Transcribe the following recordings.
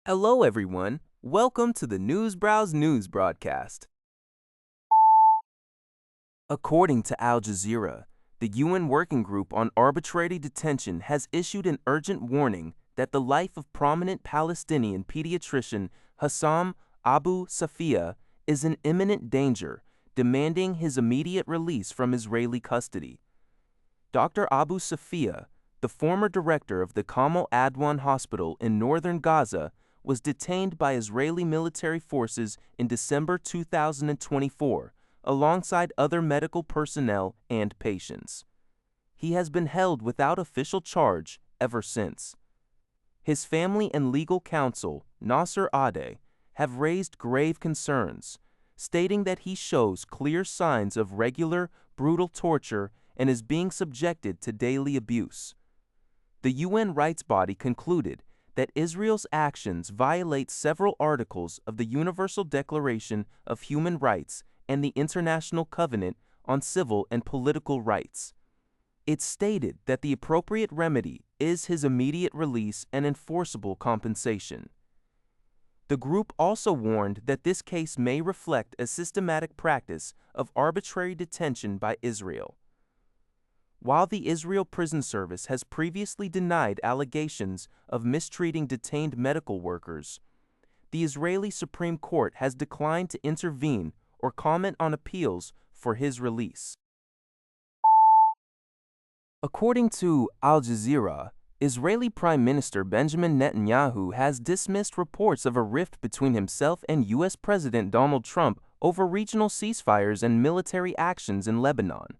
Hello, everyone. Welcome to the Newsbrowse News broadcast. According to Al Jazeera, the UN Working Group on Arbitrary Detention has issued an urgent warning that the life of prominent Palestinian pediatrician Hussam Abu Safia is in imminent danger, demanding his immediate release from Israeli custody. Dr. Abu Safia, the former director of the Kamal Adwan Hospital in northern Gaza, was detained by Israeli military forces in December 2024, alongside other medical personnel and patients. He has been held without official charge ever since. His family and legal counsel, Nasser Ade, have raised grave concerns, stating that he shows clear signs of regular, brutal torture and is being subjected to daily abuse. The UN rights body concluded that Israel's actions violate several articles of the Universal Declaration of Human Rights and the International Covenant on Civil and Political Rights. It stated that the appropriate remedy is his immediate release and enforceable compensation. The group also warned that this case may reflect a systematic practice of arbitrary detention by Israel. While the Israel Prison Service has previously denied allegations of mistreating detained medical workers, the Israeli Supreme Court has declined to intervene or comment on appeals for his release. According to Al Jazeera, Israeli Prime Minister Benjamin Netanyahu has dismissed reports of a rift between himself and U.S. President Donald Trump over regional ceasefires and military actions in Lebanon.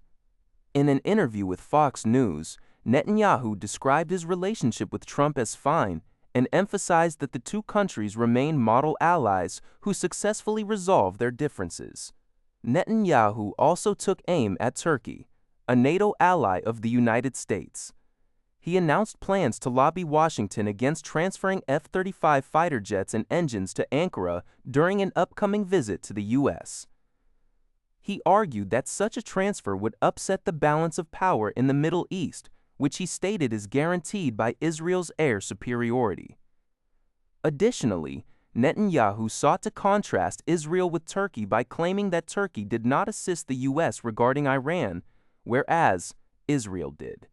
In an interview with Fox News, Netanyahu described his relationship with Trump as fine and emphasized that the two countries remain model allies who successfully resolve their differences. Netanyahu also took aim at Turkey, a NATO ally of the United States. He announced plans to lobby Washington against transferring F-35 fighter jets and engines to Ankara during an upcoming visit to the U.S. He argued that such a transfer would upset the balance of power in the Middle East, which he stated is guaranteed by Israel's air superiority. Additionally, Netanyahu sought to contrast Israel with Turkey by claiming that Turkey did not assist the U.S. regarding Iran, whereas Israel did.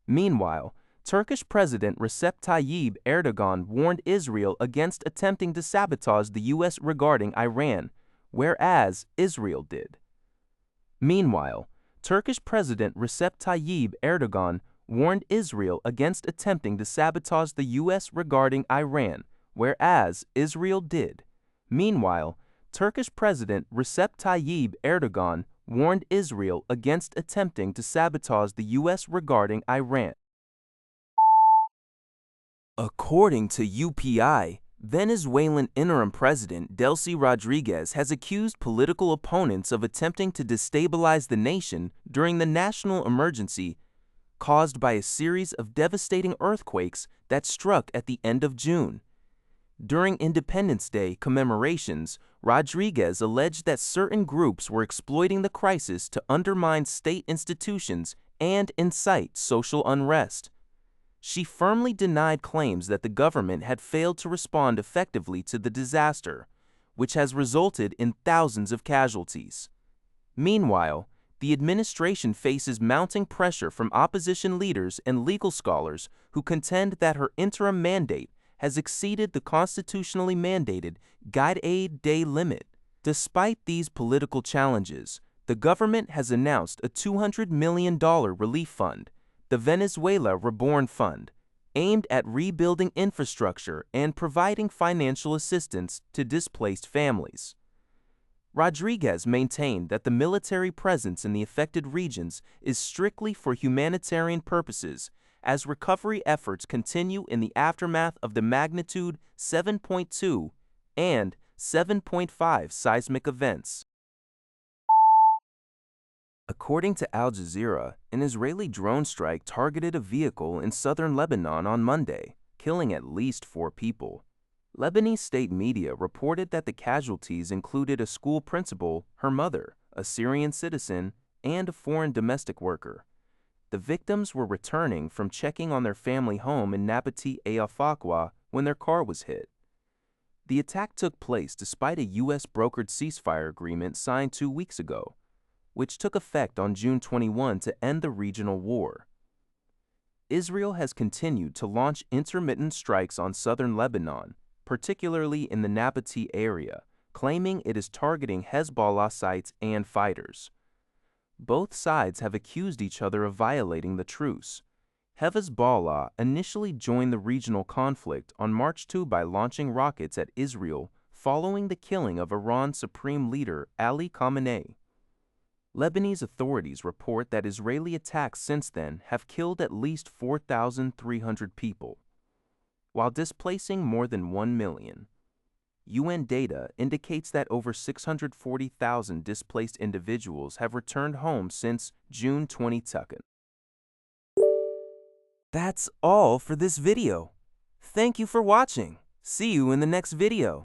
Meanwhile, Turkish President Recep Tayyip Erdogan warned Israel against attempting to sabotage the U.S. regarding Iran, whereas Israel did. Meanwhile, Turkish President Recep Tayyip Erdogan warned Israel against attempting to sabotage the U.S. regarding Iran, whereas Israel did. Meanwhile, Turkish President Recep Tayyip Erdogan warned Israel against attempting to sabotage the U.S. regarding Iran. According to UPI, Venezuelan interim president Delcy Rodriguez has accused political opponents of attempting to destabilize the nation during the national emergency caused by a series of devastating earthquakes that struck at the end of June. During Independence Day commemorations, Rodriguez alleged that certain groups were exploiting the crisis to undermine state institutions and incite social unrest. She firmly denied claims that the government had failed to respond effectively to the disaster, which has resulted in thousands of casualties. Meanwhile, the administration faces mounting pressure from opposition leaders and legal scholars who contend that her interim mandate has exceeded the constitutionally mandated guide-aid day limit. Despite these political challenges, the government has announced a $200 million relief fund, the Venezuela Reborn Fund, aimed at rebuilding infrastructure and providing financial assistance to displaced families. Rodriguez maintained that the military presence in the affected regions is strictly for humanitarian purposes, as recovery efforts continue in the aftermath of the magnitude 7.2 and 7.5 seismic events. According to Al Jazeera, an Israeli drone strike targeted a vehicle in southern Lebanon on Monday, killing at least 4 people. Lebanese state media reported that the casualties included a school principal, her mother, a Syrian citizen, and a foreign domestic worker. The victims were returning from checking on their family home in Nabati Al-Fakwa when their car was hit. The attack took place despite a U.S.-brokered ceasefire agreement signed 2 weeks ago, which took effect on June 21 to end the regional war. Israel has continued to launch intermittent strikes on southern Lebanon, particularly in the Nabatee area, claiming it is targeting Hezbollah sites and fighters. Both sides have accused each other of violating the truce. Hezbollah initially joined the regional conflict on March 2 by launching rockets at Israel following the killing of Iran's supreme leader Ali Khamenei. Lebanese authorities report that Israeli attacks since then have killed at least 4,300 people, while displacing more than 1 million. UN data indicates that over 640,000 displaced individuals have returned home since June 2022. That's all for this video. Thank you for watching. See you in the next video.